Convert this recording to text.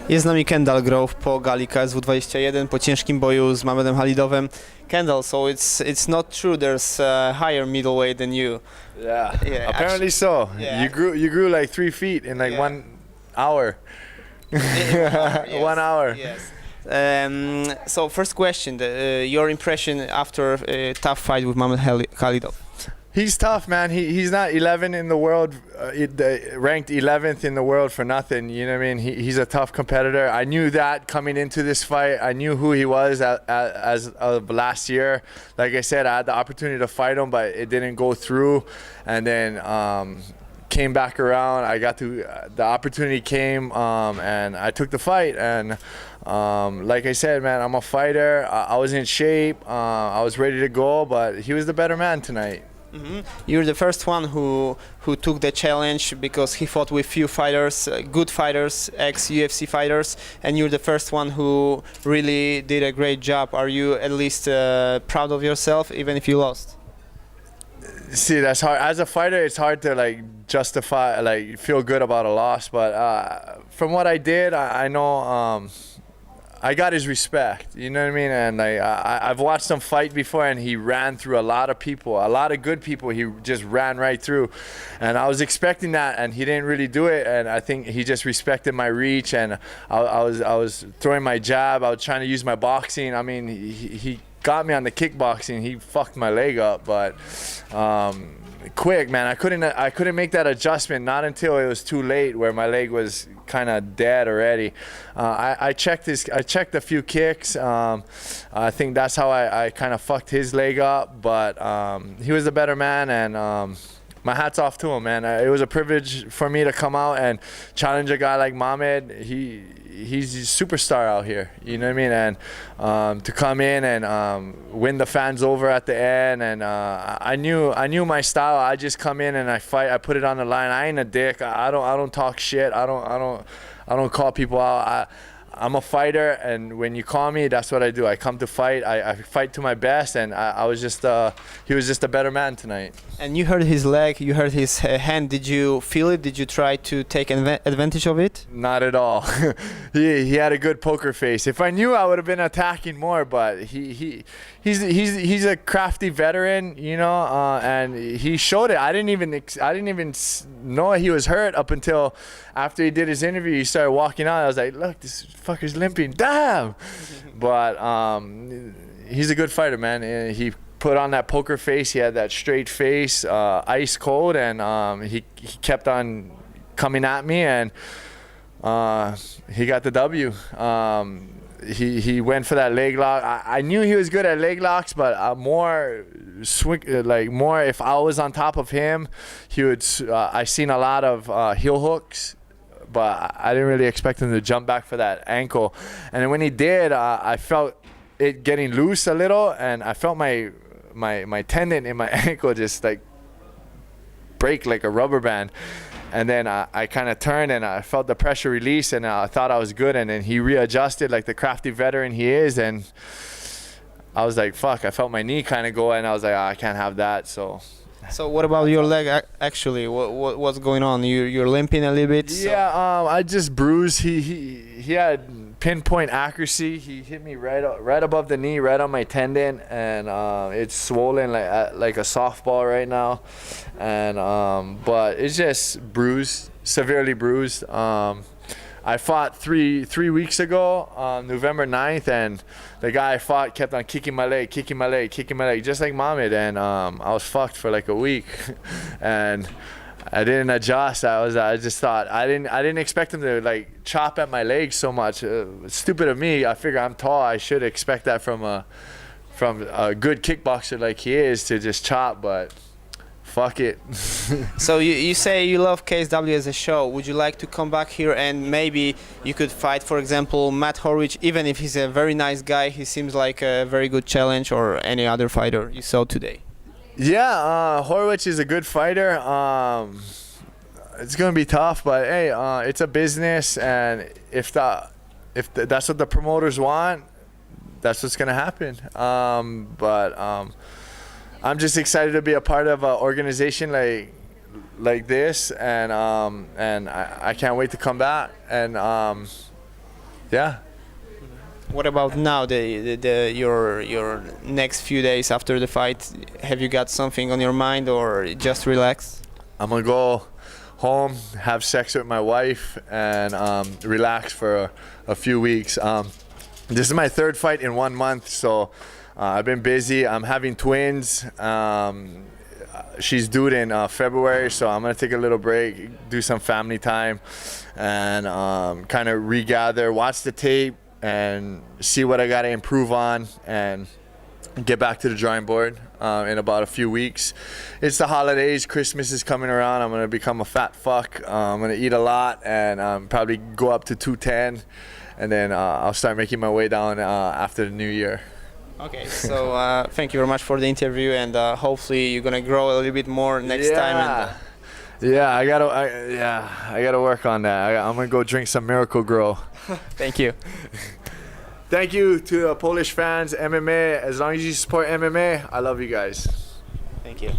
Jest z nami Kendall Grove po gali KSW 21, po ciężkim boju z Mamedem Halidowem. Kendall, so it's not true there's a higher middleweight than you. Yeah, apparently actually, so. yeah. You grew like 3 feet in like 1 hour. Yes, 1 hour. Yes. So first question, your impression after a tough fight with Mamed Halidov? He's tough, man. He's not 11 in the world, ranked 11th in the world for nothing. You know what I mean? He's a tough competitor. I knew that coming into this fight. I knew who he was as of last year. Like I said, I had the opportunity to fight him, but it didn't go through. And then came back around. I got to the opportunity came, and I took the fight. And like I said, man, I'm a fighter. I was in shape. I was ready to go, but he was the better man tonight. Mm-hmm. You're the first one who took the challenge because he fought with few fighters, good fighters, ex-UFC fighters, and you're the first one who really did a great job. Are you at least proud of yourself, even if you lost? See, that's hard. As a fighter, it's hard to like justify, like feel good about a loss. But from what I did, I know I got his respect. You know what I mean? And I've watched him fight before, and he ran through a lot of people, a lot of good people. He just ran right through, and I was expecting that, and he didn't really do it. And I think he just respected my reach, and I was throwing my jab. I was trying to use my boxing. I mean, he got me on the kickboxing. He fucked my leg up, but quick, man. I couldn't make that adjustment, not until it was too late, where my leg was kind of dead already. I checked a few kicks. I think that's how I kind of fucked his leg up, but he was the better man, and my hat's off to him, man. It was a privilege for me to come out and challenge a guy like Mamed. He's a superstar out here, you know what I mean? And to come in and win the fans over at the end, and I knew my style. I just come in and I fight. I put it on the line. I ain't a dick. I don't talk shit. I don't call people out. I'm a fighter, and when you call me, that's what I do. I come to fight. I fight to my best, and I was just he was just a better man tonight. And you hurt his leg, you hurt his hand. Did you feel it? Did you try to take advantage of it? Not at all. he had a good poker face. If I knew, I would have been attacking more. But he's a crafty veteran, you know, and he showed it. I didn't even know he was hurt up until after he did his interview. He started walking out. I was like, look, this fucker's limping. Damn. But he's a good fighter, man. He put on that poker face. He had that straight face, ice cold, and he kept on coming at me, and he got the W. He went for that leg lock. I knew he was good at leg locks, but more if I was on top of him, he would. I seen a lot of heel hooks, but I didn't really expect him to jump back for that ankle. And then when he did, I felt it getting loose a little, and I felt my tendon in my ankle just like break like a rubber band. And then I kind of turned, and I felt the pressure release, and I thought I was good. And then he readjusted like the crafty veteran he is, and I was like, fuck, I felt my knee kind of go, and I was like, I can't have that. So what about your leg actually? What's going on? You're limping a little bit? So. Yeah, I just bruised. He had pinpoint accuracy. He hit me right above the knee, right on my tendon, and it's swollen like a softball right now. And but it's just bruised, severely bruised. I fought three weeks ago on November 9th, and the guy I fought kept on kicking my leg, just like Mamed, and I was fucked for like a week. And I didn't adjust. I just thought I didn't expect him to like chop at my legs so much. Stupid of me. I figure I'm tall. I should expect that from a good kickboxer like he is, to just chop, but fuck it. So you say you love KSW as a show. Would you like to come back here and maybe you could fight, for example, Matt Horwich? Even if he's a very nice guy, he seems like a very good challenge, or any other fighter you saw today. Yeah, Horwich is a good fighter. It's gonna be tough, but hey, it's a business, and if that's what the promoters want, that's what's gonna happen. I'm just excited to be a part of an organization like this, and I can't wait to come back. And Yeah. What about now? Your next few days after the fight, have you got something on your mind or just relax? I'm gonna go home, have sex with my wife, and relax for a few weeks. This is my third fight in 1 month, so I've been busy. I'm having twins. She's due in February, so I'm gonna take a little break, do some family time, and kind of regather, watch the tape, and see what I gotta improve on, and get back to the drawing board in about a few weeks. It's the holidays, Christmas is coming around. I'm gonna become a fat fuck. I'm gonna eat a lot and probably go up to 210, and then I'll start making my way down after the new year. Okay, so thank you very much for the interview, and hopefully you're gonna grow a little bit more next time. And, yeah, I gotta work on that. I'm gonna go drink some Miracle Grow. thank you. Thank you to the Polish fans, MMA. As long as you support MMA, I love you guys. Thank you.